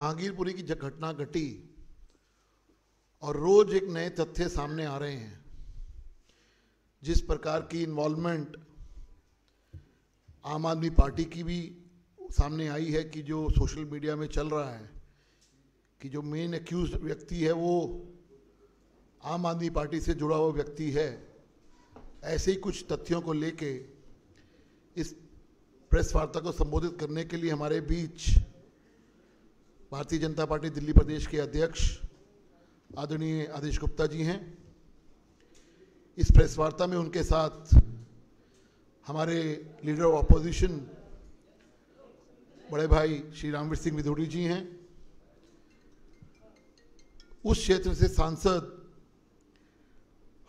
जहांगीरपुरी की घटना घटी और रोज एक नए तथ्य सामने आ रहे हैं। जिस प्रकार की इन्वॉल्वमेंट आम आदमी पार्टी की भी सामने आई है कि जो सोशल मीडिया में चल रहा है कि जो मेन एक्यूज व्यक्ति है वो आम आदमी पार्टी से जुड़ा हुआ व्यक्ति है, ऐसे ही कुछ तथ्यों को लेके इस प्रेस वार्ता को संबोधित करने के लिए हमारे बीच भारतीय जनता पार्टी दिल्ली प्रदेश के अध्यक्ष आदरणीय आदेश गुप्ता जी हैं। इस प्रेस वार्ता में उनके साथ हमारे लीडर ऑफ अपोजिशन बड़े भाई श्री रामवीर सिंह विधूड़ी जी हैं। उस क्षेत्र से सांसद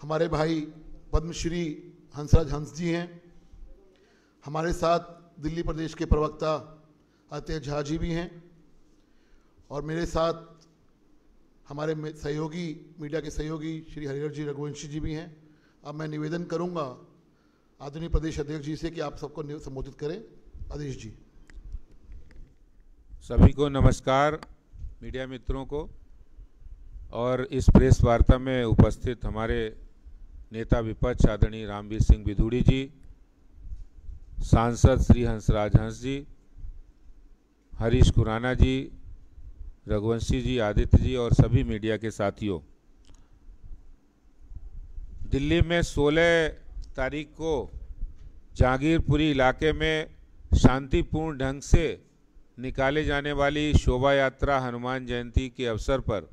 हमारे भाई पद्मश्री हंसराज हंस जी हैं। हमारे साथ दिल्ली प्रदेश के प्रवक्ता अत्य झा जी भी हैं और मेरे साथ हमारे सहयोगी मीडिया के सहयोगी श्री हरिहर जी रघुवंशी जी भी हैं। अब मैं निवेदन करूंगा आदरणीय प्रदेश अध्यक्ष जी से कि आप सबको संबोधित करें। आदेश जी। सभी को नमस्कार, मीडिया मित्रों को और इस प्रेस वार्ता में उपस्थित हमारे नेता विपक्ष आदरणीय रामवीर सिंह विधूड़ी जी, सांसद श्री हंसराज हंस जी, हरीश खुराना जी, रघुवंशी जी, आदित्य जी और सभी मीडिया के साथियों। दिल्ली में 16 तारीख को जहांगीरपुरी इलाके में शांतिपूर्ण ढंग से निकाले जाने वाली शोभा यात्रा हनुमान जयंती के अवसर पर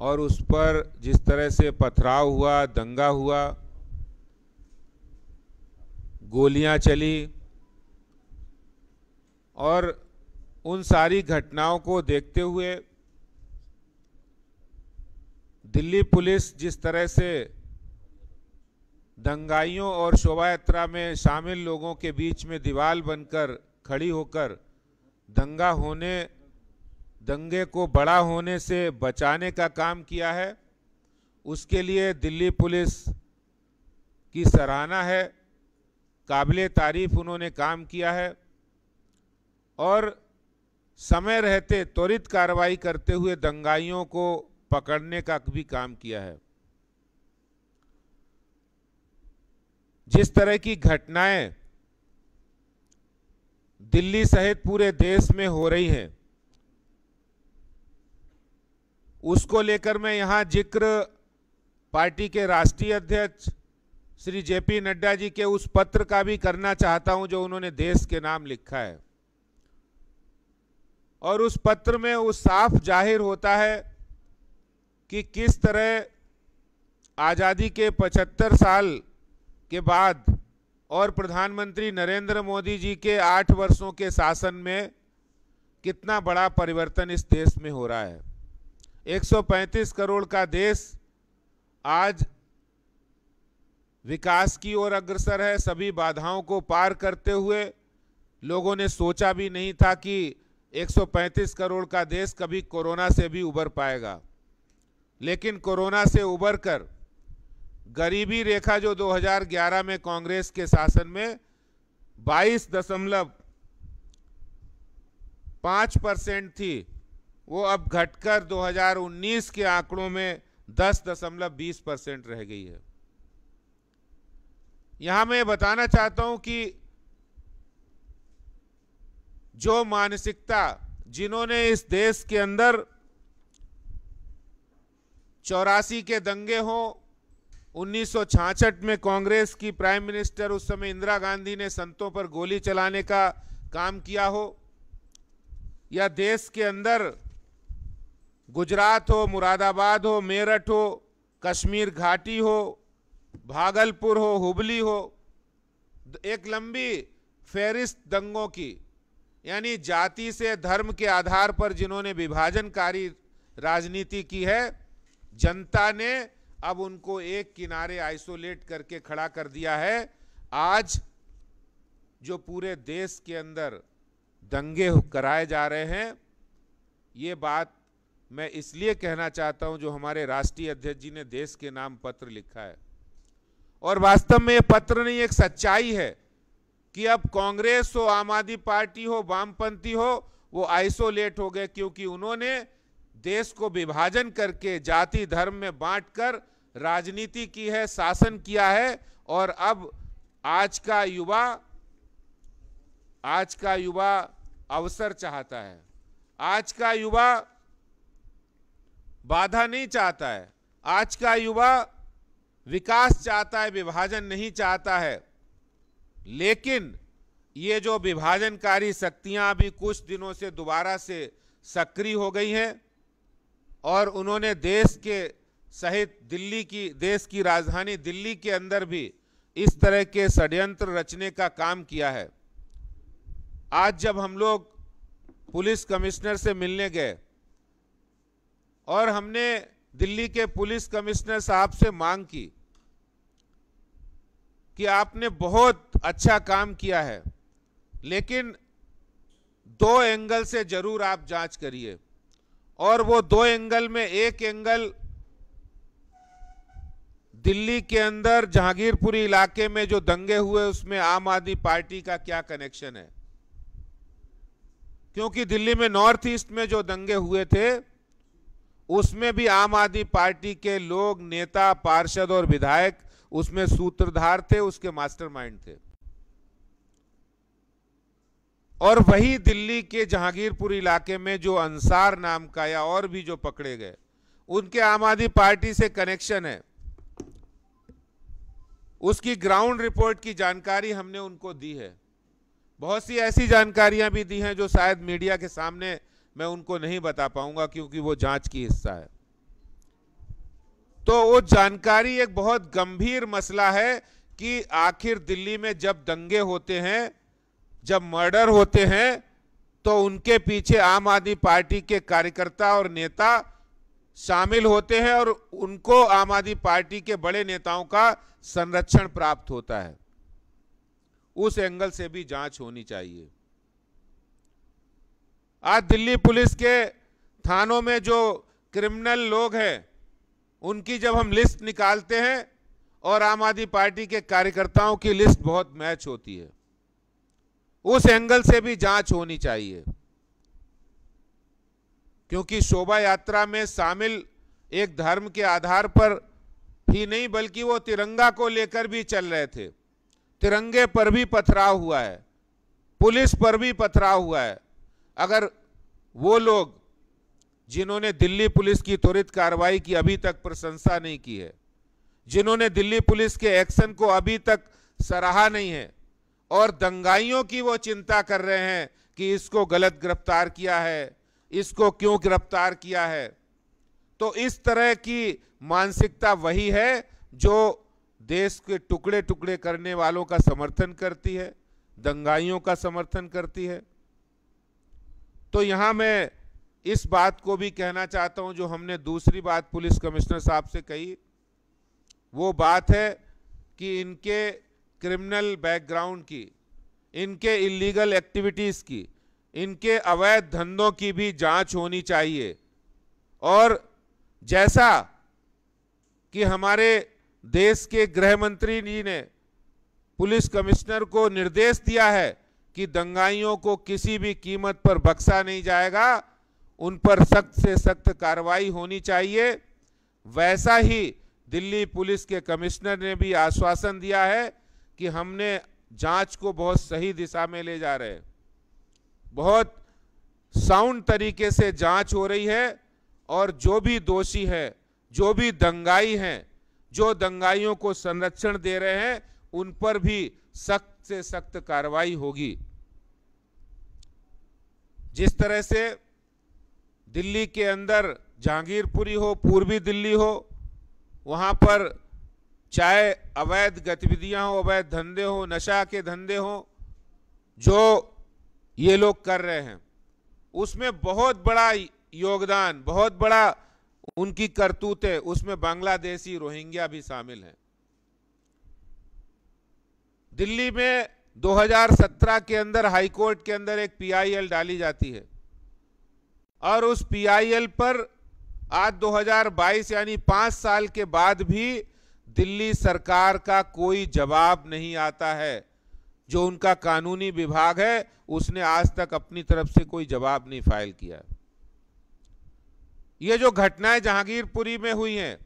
और उस पर जिस तरह से पथराव हुआ, दंगा हुआ, गोलियां चली और उन सारी घटनाओं को देखते हुए दिल्ली पुलिस जिस तरह से दंगाइयों और शोभा यात्रा में शामिल लोगों के बीच में दीवार बनकर खड़ी होकर दंगे को बड़ा होने से बचाने का काम किया है, उसके लिए दिल्ली पुलिस की सराहना है। काबिले तारीफ उन्होंने काम किया है और समय रहते त्वरित कार्रवाई करते हुए दंगाइयों को पकड़ने का भी काम किया है। जिस तरह की घटनाएं दिल्ली सहित पूरे देश में हो रही हैं, उसको लेकर मैं यहां जिक्र पार्टी के राष्ट्रीय अध्यक्ष श्री जेपी नड्डा जी के उस पत्र का भी करना चाहता हूं जो उन्होंने देश के नाम लिखा है। और उस पत्र में वो साफ जाहिर होता है कि किस तरह आज़ादी के 75 साल के बाद और प्रधानमंत्री नरेंद्र मोदी जी के 8 वर्षों के शासन में कितना बड़ा परिवर्तन इस देश में हो रहा है। 135 करोड़ का देश आज विकास की ओर अग्रसर है। सभी बाधाओं को पार करते हुए लोगों ने सोचा भी नहीं था कि 135 करोड़ का देश कभी कोरोना से भी उबर पाएगा, लेकिन कोरोना से उबर कर गरीबी रेखा जो 2011 में कांग्रेस के शासन में 22.5% थी, वो अब घटकर 2019 के आंकड़ों में 10.20% रह गई है। यहां मैं बताना चाहता हूं कि जो मानसिकता जिन्होंने इस देश के अंदर 84 के दंगे हो, 1966 में कांग्रेस की प्राइम मिनिस्टर उस समय इंदिरा गांधी ने संतों पर गोली चलाने का काम किया हो, या देश के अंदर गुजरात हो, मुरादाबाद हो, मेरठ हो, कश्मीर घाटी हो, भागलपुर हो, हुबली हो, एक लंबी फहरिस्त दंगों की, यानी जाति से धर्म के आधार पर जिन्होंने विभाजनकारी राजनीति की है, जनता ने अब उनको एक किनारे आइसोलेट करके खड़ा कर दिया है। आज जो पूरे देश के अंदर दंगे कराए जा रहे हैं, ये बात मैं इसलिए कहना चाहता हूं जो हमारे राष्ट्रीय अध्यक्ष जी ने देश के नाम पत्र लिखा है और वास्तव में ये पत्र नहीं, एक सच्चाई है कि अब कांग्रेस हो, आम आदमी पार्टी हो, वामपंथी हो, वो आइसोलेट हो गए, क्योंकि उन्होंने देश को विभाजन करके जाति धर्म में बांटकर राजनीति की है, शासन किया है। और अब आज का युवा अवसर चाहता है, आज का युवा बाधा नहीं चाहता है, आज का युवा विकास चाहता है, विभाजन नहीं चाहता है। लेकिन ये जो विभाजनकारी शक्तियां अभी कुछ दिनों से दोबारा से सक्रिय हो गई हैं और उन्होंने देश के सहित देश की राजधानी दिल्ली के अंदर भी इस तरह के षड्यंत्र रचने का काम किया है। आज जब हम लोग पुलिस कमिश्नर से मिलने गए और हमने दिल्ली के पुलिस कमिश्नर साहब से मांग की कि आपने बहुत अच्छा काम किया है, लेकिन 2 एंगल से जरूर आप जांच करिए। और वो 2 एंगल में एक एंगल दिल्ली के अंदर जहांगीरपुरी इलाके में जो दंगे हुए उसमें आम आदमी पार्टी का क्या कनेक्शन है, क्योंकि दिल्ली में नॉर्थ ईस्ट में जो दंगे हुए थे उसमें भी आम आदमी पार्टी के लोग, नेता, पार्षद और विधायक उसमें सूत्रधार थे, उसके मास्टरमाइंड थे। और वही दिल्ली के जहांगीरपुर इलाके में जो अंसार नाम का या और भी जो पकड़े गए, उनके आम आदमी पार्टी से कनेक्शन है। उसकी ग्राउंड रिपोर्ट की जानकारी हमने उनको दी है। बहुत सी ऐसी जानकारियां भी दी हैं जो शायद मीडिया के सामने मैं उनको नहीं बता पाऊंगा, क्योंकि वो जांच की हिस्सा है। तो वो जानकारी एक बहुत गंभीर मसला है कि आखिर दिल्ली में जब दंगे होते हैं, जब मर्डर होते हैं, तो उनके पीछे आम आदमी पार्टी के कार्यकर्ता और नेता शामिल होते हैं और उनको आम आदमी पार्टी के बड़े नेताओं का संरक्षण प्राप्त होता है। उस एंगल से भी जांच होनी चाहिए। आज दिल्ली पुलिस के थानों में जो क्रिमिनल लोग हैं उनकी जब हम लिस्ट निकालते हैं और आम आदमी पार्टी के कार्यकर्ताओं की लिस्ट बहुत मैच होती है, उस एंगल से भी जांच होनी चाहिए। क्योंकि शोभा यात्रा में शामिल एक धर्म के आधार पर ही नहीं, बल्कि वो तिरंगा को लेकर भी चल रहे थे। तिरंगे पर भी पथराव हुआ है, पुलिस पर भी पथराव हुआ है। अगर वो लोग जिन्होंने दिल्ली पुलिस की त्वरित कार्रवाई की अभी तक प्रशंसा नहीं की है, जिन्होंने दिल्ली पुलिस के एक्शन को अभी तक सराहा नहीं है और दंगाइयों की वो चिंता कर रहे हैं कि इसको गलत गिरफ्तार किया है, इसको क्यों गिरफ्तार किया है, तो इस तरह की मानसिकता वही है जो देश के टुकड़े टुकड़े करने वालों का समर्थन करती है, दंगाइयों का समर्थन करती है। तो यहां मैं इस बात को भी कहना चाहता हूं, जो हमने दूसरी बात पुलिस कमिश्नर साहब से कही, वो बात है कि इनके क्रिमिनल बैकग्राउंड की, इनके इलीगल एक्टिविटीज की, इनके अवैध धंधों की भी जांच होनी चाहिए। और जैसा कि हमारे देश के गृह मंत्री जी ने पुलिस कमिश्नर को निर्देश दिया है कि दंगाइयों को किसी भी कीमत पर बख्शा नहीं जाएगा, उन पर सख्त से सख्त कार्रवाई होनी चाहिए, वैसा ही दिल्ली पुलिस के कमिश्नर ने भी आश्वासन दिया है कि हमने जांच को बहुत सही दिशा में ले जा रहे हैं। बहुत साउंड तरीके से जांच हो रही है और जो भी दोषी है, जो भी दंगाई हैं, जो दंगाइयों को संरक्षण दे रहे हैं, उन पर भी सख्त से सख्त कार्रवाई होगी। जिस तरह से दिल्ली के अंदर जहांगीरपुरी हो, पूर्वी दिल्ली हो, वहां पर चाहे अवैध गतिविधियां हो, अवैध धंधे हो, नशा के धंधे हो, जो ये लोग कर रहे हैं, उसमें बहुत बड़ा योगदान, बहुत बड़ा उनकी करतूत है। उसमें बांग्लादेशी, रोहिंग्या भी शामिल हैं। दिल्ली में 2017 के अंदर हाईकोर्ट के अंदर एक PIL डाली जाती है और उस PIL पर आज 2022 यानी 5 साल के बाद भी दिल्ली सरकार का कोई जवाब नहीं आता है। जो उनका कानूनी विभाग है उसने आज तक अपनी तरफ से कोई जवाब नहीं फाइल किया। ये जो घटनाएं जहांगीरपुरी में हुई हैं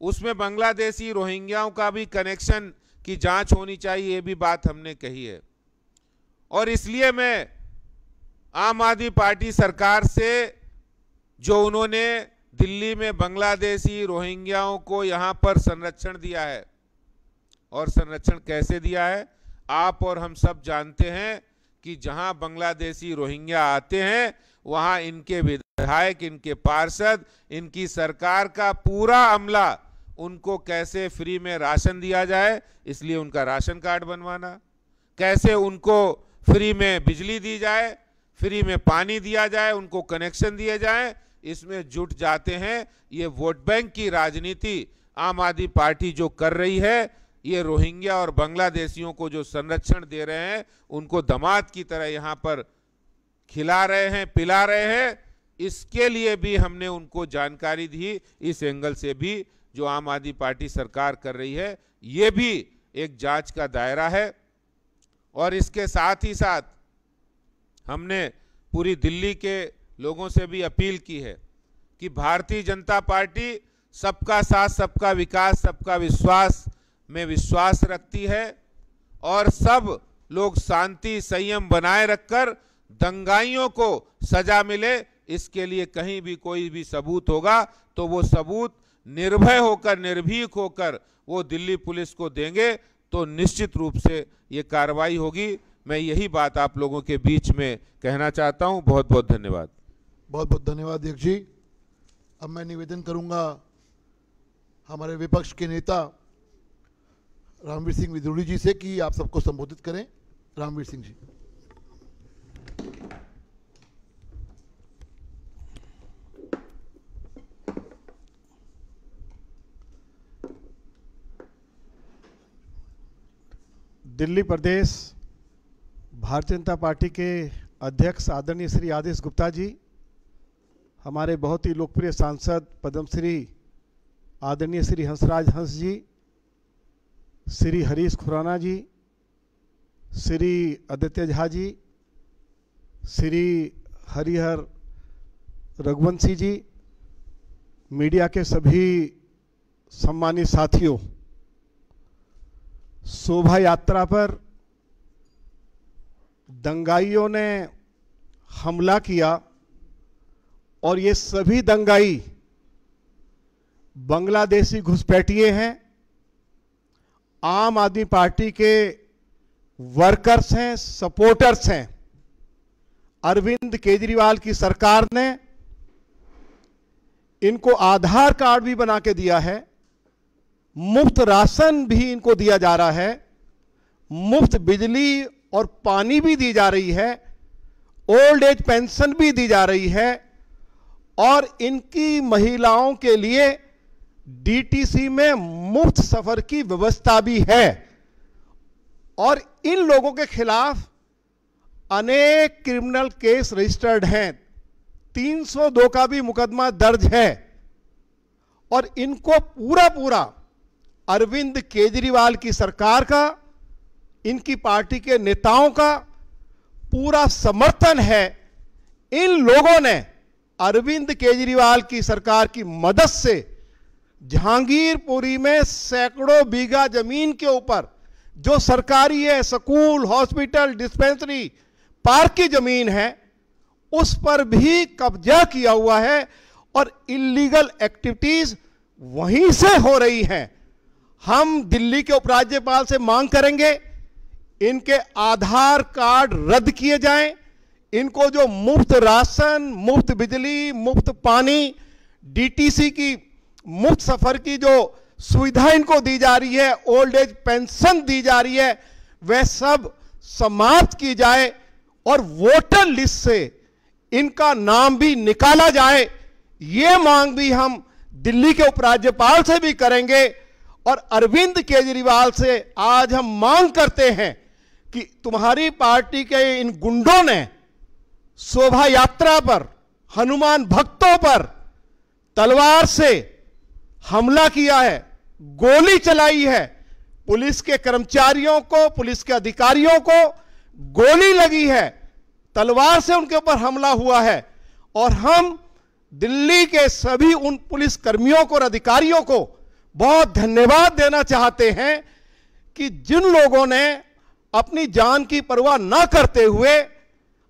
उसमें बांग्लादेशी रोहिंग्याओं का भी कनेक्शन की जांच होनी चाहिए, ये भी बात हमने कही है। और इसलिए मैं आम आदमी पार्टी सरकार से, जो उन्होंने दिल्ली में बांग्लादेशी रोहिंग्याओं को यहां पर संरक्षण दिया है, और संरक्षण कैसे दिया है आप और हम सब जानते हैं कि जहां बांग्लादेशी रोहिंग्या आते हैं वहां इनके विधायक, इनके पार्षद, इनकी सरकार का पूरा अमला उनको कैसे फ्री में राशन दिया जाए, इसलिए उनका राशन कार्ड बनवाना, कैसे उनको फ्री में बिजली दी जाए, फ्री में पानी दिया जाए, उनको कनेक्शन दिए जाए, इसमें जुट जाते हैं। ये वोट बैंक की राजनीति आम आदमी पार्टी जो कर रही है, ये रोहिंग्या और बांग्लादेशियों को जो संरक्षण दे रहे हैं उनको दामाद की तरह यहां पर खिला रहे हैं, पिला रहे हैं, इसके लिए भी हमने उनको जानकारी दी। इस एंगल से भी जो आम आदमी पार्टी सरकार कर रही है ये भी एक जांच का दायरा है। और इसके साथ ही साथ हमने पूरी दिल्ली के लोगों से भी अपील की है कि भारतीय जनता पार्टी सबका साथ, सबका विकास, सबका विश्वास में विश्वास रखती है और सब लोग शांति संयम बनाए रखकर दंगाइयों को सजा मिले, इसके लिए कहीं भी कोई भी सबूत होगा तो वो सबूत निर्भय होकर, निर्भीक होकर वो दिल्ली पुलिस को देंगे, तो निश्चित रूप से ये कार्रवाई होगी। मैं यही बात आप लोगों के बीच में कहना चाहता हूं। बहुत बहुत धन्यवाद। बहुत बहुत धन्यवाद अध्यक्ष जी। अब मैं निवेदन करूंगा हमारे विपक्ष के नेता रामवीर सिंह विदुड़ी जी से कि आप सबको संबोधित करें। रामवीर सिंह जी। दिल्ली प्रदेश भारतीय जनता पार्टी के अध्यक्ष आदरणीय श्री आदेश गुप्ता जी, हमारे बहुत ही लोकप्रिय सांसद पद्मश्री आदरणीय श्री हंसराज हंस जी, श्री हरीश खुराना जी, श्री आदित्य झा जी, श्री हरिहर रघुवंशी जी, मीडिया के सभी सम्मानित साथियों, शोभा यात्रा पर दंगाइयों ने हमला किया और ये सभी दंगाई बांग्लादेशी घुसपैठिए हैं, आम आदमी पार्टी के वर्कर्स हैं, सपोर्टर्स हैं। अरविंद केजरीवाल की सरकार ने इनको आधार कार्ड भी बना के दिया है, मुफ्त राशन भी इनको दिया जा रहा है, मुफ्त बिजली और पानी भी दी जा रही है, ओल्ड एज पेंशन भी दी जा रही है और इनकी महिलाओं के लिए डीटीसी में मुफ्त सफर की व्यवस्था भी है। और इन लोगों के खिलाफ अनेक क्रिमिनल केस रजिस्टर्ड हैं, 302 का भी मुकदमा दर्ज है और इनको पूरा अरविंद केजरीवाल की सरकार का, इनकी पार्टी के नेताओं का पूरा समर्थन है। इन लोगों ने अरविंद केजरीवाल की सरकार की मदद से जहांगीरपुरी में सैकड़ों बीघा जमीन के ऊपर जो सरकारी है, स्कूल, हॉस्पिटल, डिस्पेंसरी, पार्क की जमीन है, उस पर भी कब्जा किया हुआ है और इलीगल एक्टिविटीज वहीं से हो रही हैं। हम दिल्ली के उपराज्यपाल से मांग करेंगे इनके आधार कार्ड रद्द किए जाएं, इनको जो मुफ्त राशन, मुफ्त बिजली, मुफ्त पानी, डीटीसी की मुफ्त सफर की जो सुविधा इनको दी जा रही है, ओल्ड एज पेंशन दी जा रही है, वह सब समाप्त की जाए और वोटर लिस्ट से इनका नाम भी निकाला जाए। ये मांग भी हम दिल्ली के उपराज्यपाल से भी करेंगे और अरविंद केजरीवाल से आज हम मांग करते हैं कि तुम्हारी पार्टी के इन गुंडों ने शोभा यात्रा पर हनुमान भक्तों पर तलवार से हमला किया है, गोली चलाई है, पुलिस के कर्मचारियों को, पुलिस के अधिकारियों को गोली लगी है, तलवार से उनके ऊपर हमला हुआ है। और हम दिल्ली के सभी उन पुलिस कर्मियों को और अधिकारियों को बहुत धन्यवाद देना चाहते हैं कि जिन लोगों ने अपनी जान की परवाह ना करते हुए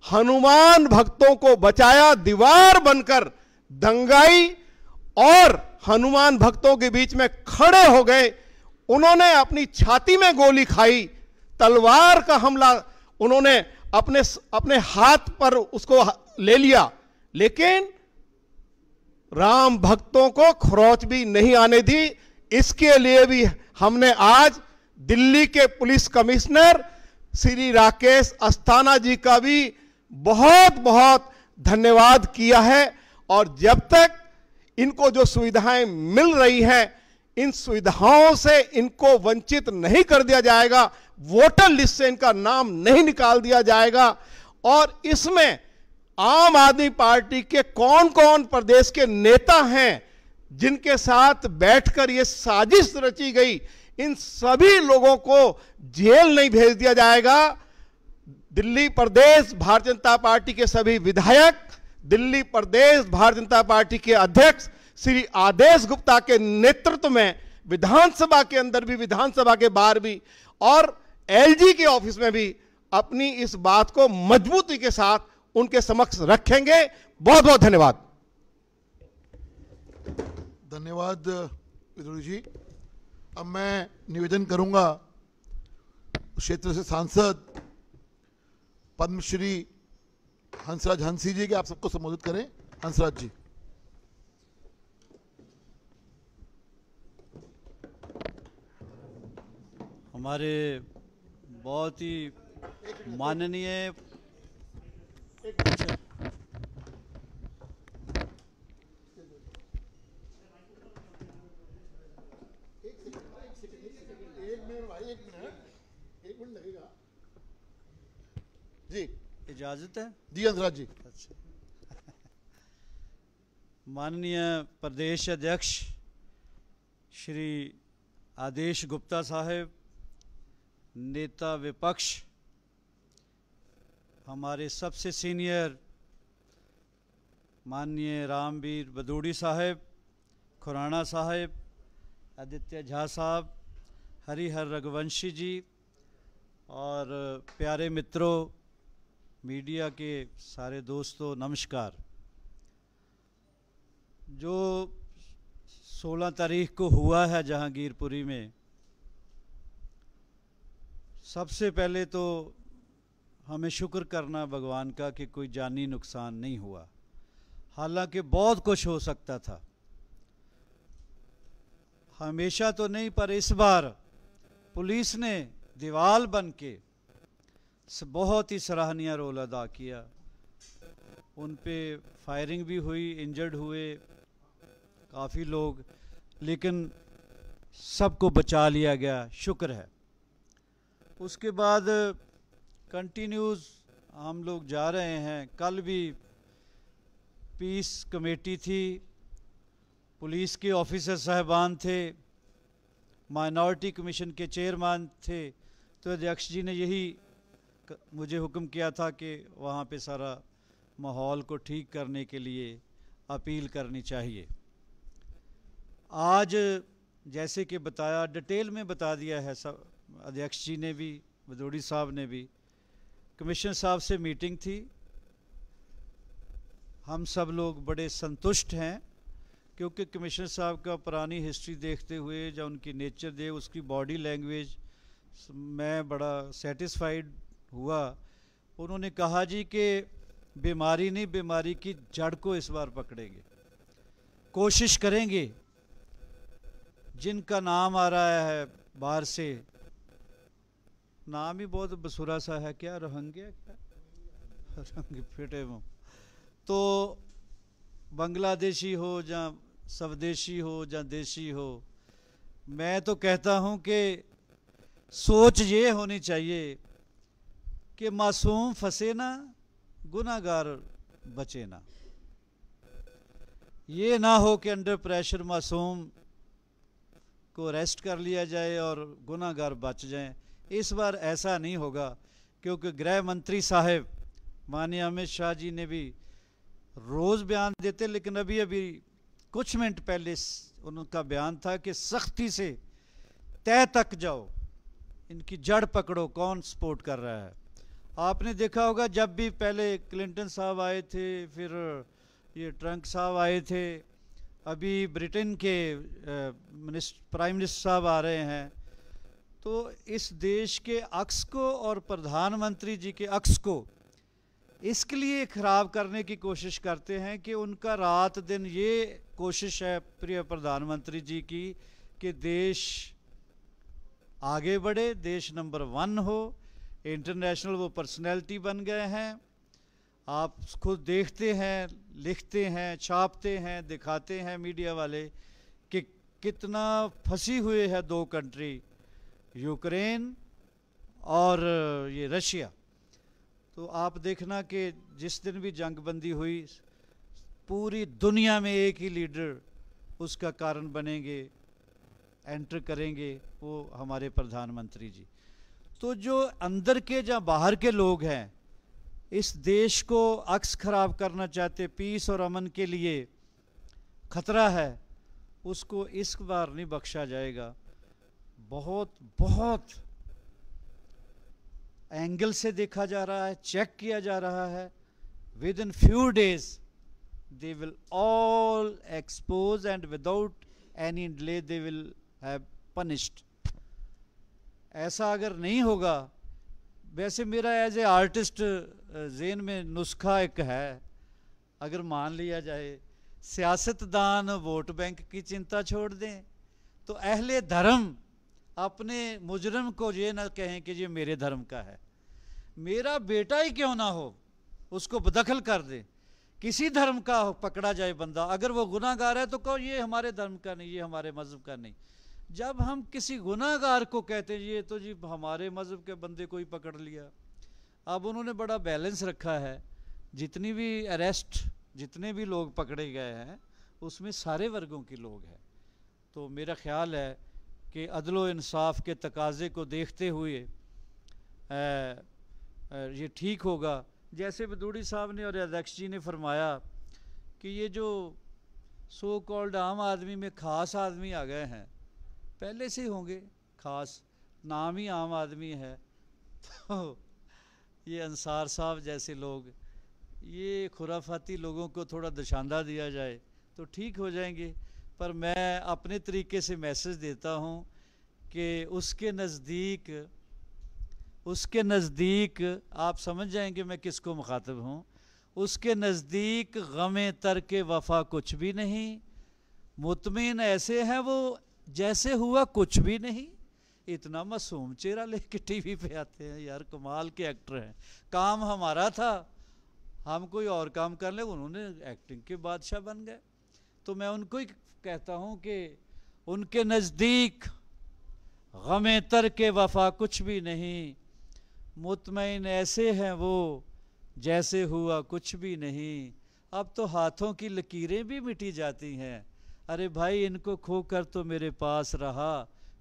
हनुमान भक्तों को बचाया, दीवार बनकर दंगाई और हनुमान भक्तों के बीच में खड़े हो गए। उन्होंने अपनी छाती में गोली खाई, तलवार का हमला उन्होंने अपने हाथ पर उसको ले लिया, लेकिन राम भक्तों को खरोच भी नहीं आने दी। इसके लिए भी हमने आज दिल्ली के पुलिस कमिश्नर श्री राकेश अस्थाना जी का भी बहुत बहुत धन्यवाद किया है। और जब तक इनको जो सुविधाएं मिल रही हैं, इन सुविधाओं से इनको वंचित नहीं कर दिया जाएगा, वोटर लिस्ट से इनका नाम नहीं निकाल दिया जाएगा। और इसमें आम आदमी पार्टी के कौन कौन प्रदेश के नेता हैं जिनके साथ बैठकर यह साजिश रची गई, इन सभी लोगों को जेल नहीं भेज दिया जाएगा। दिल्ली प्रदेश भारतीय जनता पार्टी के सभी विधायक, दिल्ली प्रदेश भारतीय जनता पार्टी के अध्यक्ष श्री आदेश गुप्ता के नेतृत्व में विधानसभा के अंदर भी, विधानसभा के बाहर भी और एलजी के ऑफिस में भी अपनी इस बात को मजबूती के साथ उनके समक्ष रखेंगे। बहुत बहुत धन्यवाद। धन्यवाद विदुरी जी। अब मैं निवेदन करूंगा क्षेत्र से सांसद पद्मश्री हंसराज हंसी जी के, आप सबको संबोधित करें। हंसराज जी। हमारे बहुत ही माननीय जी, इजाजत है जी हंसराज जी। अच्छा। माननीय प्रदेश अध्यक्ष श्री आदेश गुप्ता साहब, नेता विपक्ष, हमारे सबसे सीनियर माननीय रामवीर बदूड़ी साहब, खुराना साहब, आदित्य झा साहब, हरिहर रघुवंशी जी और प्यारे मित्रों, मीडिया के सारे दोस्तों, नमस्कार। जो 16 तारीख को हुआ है जहांगीरपुरी में, सबसे पहले तो हमें शुक्र करना भगवान का कि कोई जानी नुकसान नहीं हुआ, हालांकि बहुत कुछ हो सकता था। हमेशा तो नहीं, पर इस बार पुलिस ने दीवार बन के बहुत ही सराहनीय रोल अदा किया। उन पे फायरिंग भी हुई, इंजर्ड हुए काफ़ी लोग, लेकिन सबको बचा लिया गया, शुक्र है। उसके बाद कंटिन्यूज़ हम लोग जा रहे हैं। कल भी पीस कमेटी थी, पुलिस के ऑफिसर साहबान थे, माइनॉरिटी कमीशन के चेयरमैन थे, तो अध्यक्ष जी ने यही मुझे हुक्म किया था कि वहाँ पे सारा माहौल को ठीक करने के लिए अपील करनी चाहिए। आज जैसे कि बताया, डिटेल में बता दिया है सब, अध्यक्ष जी ने भी, बदूड़ी साहब ने भी, कमिश्नर साहब से मीटिंग थी। हम सब लोग बड़े संतुष्ट हैं, क्योंकि कमिश्नर साहब का पुरानी हिस्ट्री देखते हुए, जो उनकी नेचर दे, उसकी बॉडी लैंग्वेज, मैं बड़ा सेटिस्फाइड हुआ। उन्होंने कहा जी कि बीमारी नहीं, बीमारी की जड़ को इस बार पकड़ेंगे, कोशिश करेंगे। जिनका नाम आ रहा है बाहर से, नाम ही बहुत बसुरा सा है, क्या रोहिंग्या, क्या रंग फिटे मुँह, तो बांग्लादेशी हो या स्वदेशी हो या देशी हो, मैं तो कहता हूं कि सोच ये होनी चाहिए कि मासूम फंसे ना, गुनाहगार बचे ना। ये ना हो कि अंडर प्रेशर मासूम को अरेस्ट कर लिया जाए और गुनाहगार बच जाएं। इस बार ऐसा नहीं होगा, क्योंकि गृह मंत्री साहब माननीय अमित शाह जी ने भी रोज़ बयान देते, लेकिन अभी अभी कुछ मिनट पहले उनका बयान था कि सख्ती से तय तक जाओ, इनकी जड़ पकड़ो, कौन सपोर्ट कर रहा है। आपने देखा होगा जब भी पहले क्लिंटन साहब आए थे, फिर ये ट्रंप साहब आए थे, अभी ब्रिटेन के प्राइम मिनिस्टर साहब आ रहे हैं, तो इस देश के अक्स को और प्रधानमंत्री जी के अक्स को इसके लिए ख़राब करने की कोशिश करते हैं कि उनका रात दिन ये कोशिश है प्रिय प्रधानमंत्री जी की कि देश आगे बढ़े, देश नंबर 1 हो, इंटरनेशनल वो पर्सनैलिटी बन गए हैं। आप खुद देखते हैं, लिखते हैं, छापते हैं, दिखाते हैं मीडिया वाले कि कितना फंसी हुए है 2 कंट्री, यूक्रेन और ये रशिया। तो आप देखना कि जिस दिन भी जंगबंदी हुई, पूरी दुनिया में एक ही लीडर उसका कारण बनेंगे, एंटर करेंगे, वो हमारे प्रधानमंत्री जी। तो जो अंदर के या बाहर के लोग हैं, इस देश को अक्स खराब करना चाहते, पीस और अमन के लिए खतरा है, उसको इस बार नहीं बख्शा जाएगा। बहुत बहुत एंगल से देखा जा रहा है, चेक किया जा रहा है। With in few days they will all expose and without any delay they will have punished. ऐसा अगर नहीं होगा, वैसे मेरा एज ए आर्टिस्ट ज़हन में नुस्खा एक है, अगर मान लिया जाए सियासतदान वोट बैंक की चिंता छोड़ दें, तो अहले धर्म अपने मुजरम को ये ना कहें कि ये मेरे धर्म का है, मेरा बेटा ही क्यों ना हो, उसको बदखल कर दें। किसी धर्म का पकड़ा जाए बंदा, अगर वो गुनाहगार है तो कहो ये हमारे धर्म का नहीं, ये हमारे मज़हब का नहीं। जब हम किसी गुनाहगार को कहते हैं ये तो जी हमारे मज़हब के बंदे को ही पकड़ लिया। अब उन्होंने बड़ा बैलेंस रखा है, जितनी भी अरेस्ट, जितने भी लोग पकड़े गए हैं उसमें सारे वर्गों के लोग हैं। तो मेरा ख्याल है कि अदलो इंसाफ के तकाजे को देखते हुए ये ठीक होगा। जैसे बदूड़ी साहब ने और अध्यक्ष जी ने फरमाया कि ये जो सो कॉल्ड आम आदमी में ख़ास आदमी आ गए हैं, पहले से होंगे ख़ास, नाम ही आम आदमी है, तो ये अंसार साहब जैसे लोग, ये खुराफाती लोगों को थोड़ा दशांदा दिया जाए तो ठीक हो जाएंगे। पर मैं अपने तरीके से मैसेज देता हूँ कि उसके नज़दीक आप समझ जाएंगे मैं किसको मुखातिब हूँ। उसके नज़दीक गमे तरके वफ़ा कुछ भी नहीं, मुतमिन ऐसे हैं वो जैसे हुआ कुछ भी नहीं। इतना मासूम चेहरा लेके टीवी पे आते हैं यार, कमाल के एक्टर हैं। काम हमारा था, हम कोई और काम कर ले, उन्होंने एक्टिंग के बादशाह बन गए। तो मैं उनको ही कहता हूँ कि उनके नज़दीक गमे तरके वफ़ा कुछ भी नहीं, मुतमईन ऐसे हैं वो जैसे हुआ कुछ भी नहीं। अब तो हाथों की लकीरें भी मिटी जाती हैं, अरे भाई इनको खोकर तो मेरे पास रहा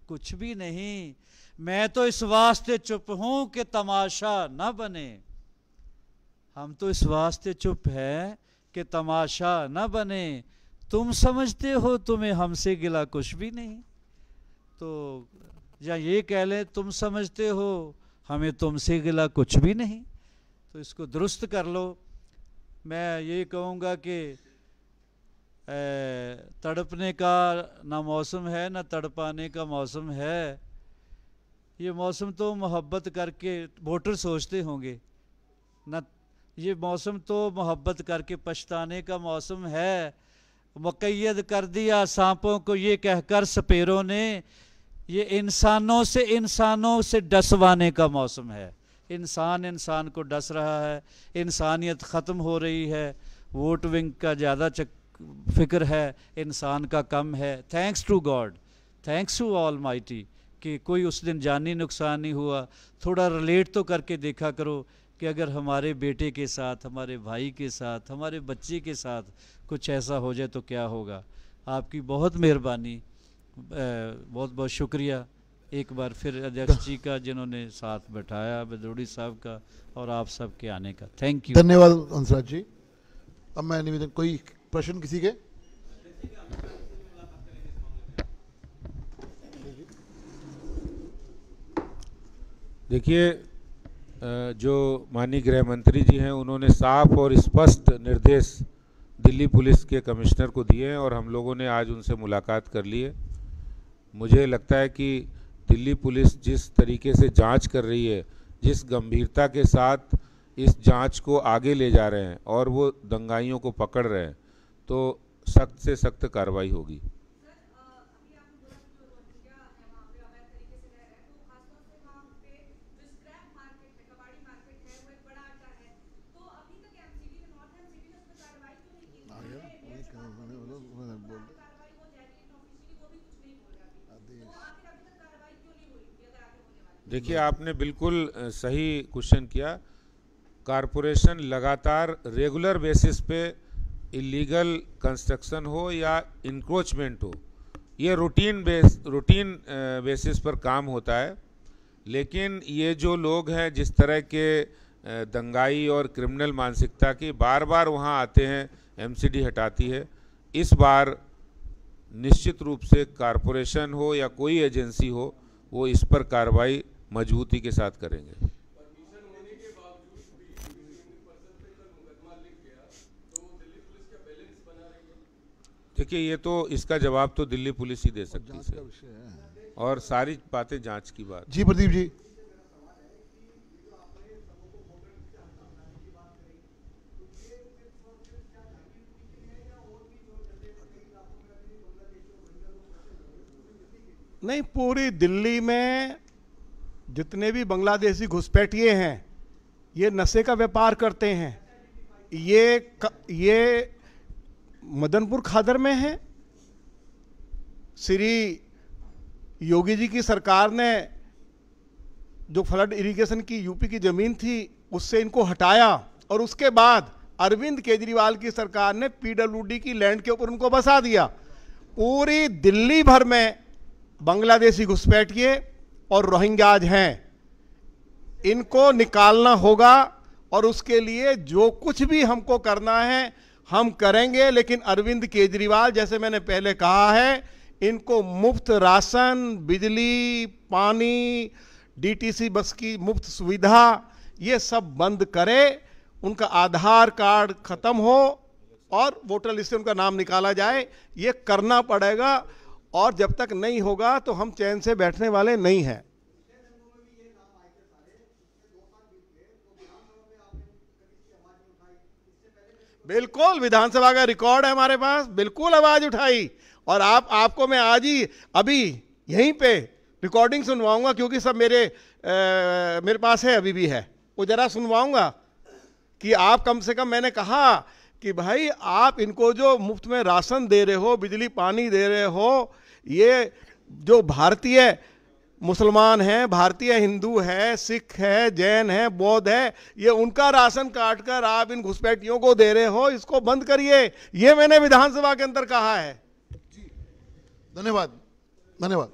कुछ भी नहीं। मैं तो इस वास्ते चुप हूँ कि तमाशा न बने, हम तो इस वास्ते चुप है कि तमाशा न बने। तुम समझते हो तुम्हें हमसे गिला कुछ भी नहीं, तो या ये कह लें तुम समझते हो हमें तुमसे गिला कुछ भी नहीं। तो इसको दुरुस्त कर लो। मैं ये कहूँगा कि तड़पने का ना मौसम है ना तड़पाने का मौसम है। ये मौसम तो मोहब्बत करके वोटर सोचते होंगे ना, ये मौसम तो मोहब्बत करके पछताने का मौसम है। मुक़य्यद कर दिया सांपों को ये कहकर सपेरों ने, ये इंसानों से डसवाने का मौसम है। इंसान को डस रहा है, इंसानियत ख़त्म हो रही है, वोट विंग का ज़्यादा फिक्र है, इंसान का कम है। Thanks to God, thanks to almighty कि कोई उस दिन जानी नुकसान नहीं हुआ। थोड़ा रिलेट तो करके देखा करो कि अगर हमारे बेटे के साथ, हमारे भाई के साथ, हमारे बच्चे के साथ कुछ ऐसा हो जाए तो क्या होगा। आपकी बहुत मेहरबानी, बहुत बहुत शुक्रिया एक बार फिर अध्यक्ष जी का, जिन्होंने साथ बैठाया, बदरूड़ी साहब का और आप सब के आने का। Thank you. धन्यवाद हंसराज जी। अब मैं निवेदन, कोई प्रश्न किसी के? देखिए, जो माननीय गृह मंत्री जी हैं, उन्होंने साफ और स्पष्ट निर्देश दिल्ली पुलिस के कमिश्नर को दिए हैं और हम लोगों ने आज उनसे मुलाकात कर ली है। मुझे लगता है कि दिल्ली पुलिस जिस तरीके से जांच कर रही है, जिस गंभीरता के साथ इस जांच को आगे ले जा रहे हैं और वो दंगाइयों को पकड़ रहे हैं, तो सख्त से सख्त कार्रवाई होगी। देखिए, आपने बिल्कुल सही क्वेश्चन किया। कारपोरेशन लगातार रेगुलर बेसिस पे इलीगल कंस्ट्रक्शन हो या इंक्रोचमेंट हो, ये रूटीन बेसिस पर काम होता है। लेकिन ये जो लोग हैं, जिस तरह के दंगाई और क्रिमिनल मानसिकता के, बार बार वहाँ आते हैं, एमसीडी हटाती है। इस बार निश्चित रूप से कारपोरेशन हो या कोई एजेंसी हो, वो इस पर कार्रवाई मजबूती के साथ करेंगे। देखिए, ये तो इसका जवाब तो दिल्ली पुलिस ही दे सकती है और सारी बातें जांच की बात। जी प्रदीप जी। नहीं, पूरी दिल्ली में जितने भी बांग्लादेशी घुसपैठिए हैं, ये नशे का व्यापार करते हैं। ये मदनपुर खादर में है। श्री योगी जी की सरकार ने जो फ्लड इरिगेशन की यूपी की जमीन थी, उससे इनको हटाया और उसके बाद अरविंद केजरीवाल की सरकार ने पीडब्ल्यूडी की लैंड के ऊपर उनको बसा दिया। पूरी दिल्ली भर में बांग्लादेशी घुसपैठिए और रोहिंग्याज हैं, इनको निकालना होगा और उसके लिए जो कुछ भी हमको करना है हम करेंगे। लेकिन अरविंद केजरीवाल, जैसे मैंने पहले कहा है, इनको मुफ्त राशन, बिजली, पानी, डीटीसी बस की मुफ्त सुविधा, ये सब बंद करे। उनका आधार कार्ड खत्म हो और वोटर लिस्ट से उनका नाम निकाला जाए, ये करना पड़ेगा। और जब तक नहीं होगा तो हम चैन से बैठने वाले नहीं हैं। बिल्कुल, विधानसभा का रिकॉर्ड है हमारे पास, बिल्कुल आवाज उठाई। और आपको मैं आज ही अभी यहीं पे रिकॉर्डिंग सुनवाऊंगा, क्योंकि सब मेरे पास है, अभी भी है, वो जरा सुनवाऊंगा कि आप कम से कम, मैंने कहा कि भाई आप इनको जो मुफ्त में राशन दे रहे हो, बिजली पानी दे रहे हो, ये जो भारतीय मुसलमान हैं, भारतीय हिंदू है, सिख है, जैन है, बौद्ध है, ये उनका राशन काट कर आप इन घुसपैठियों को दे रहे हो, इसको बंद करिए। ये मैंने विधानसभा के अंदर कहा है। धन्यवाद, धन्यवाद।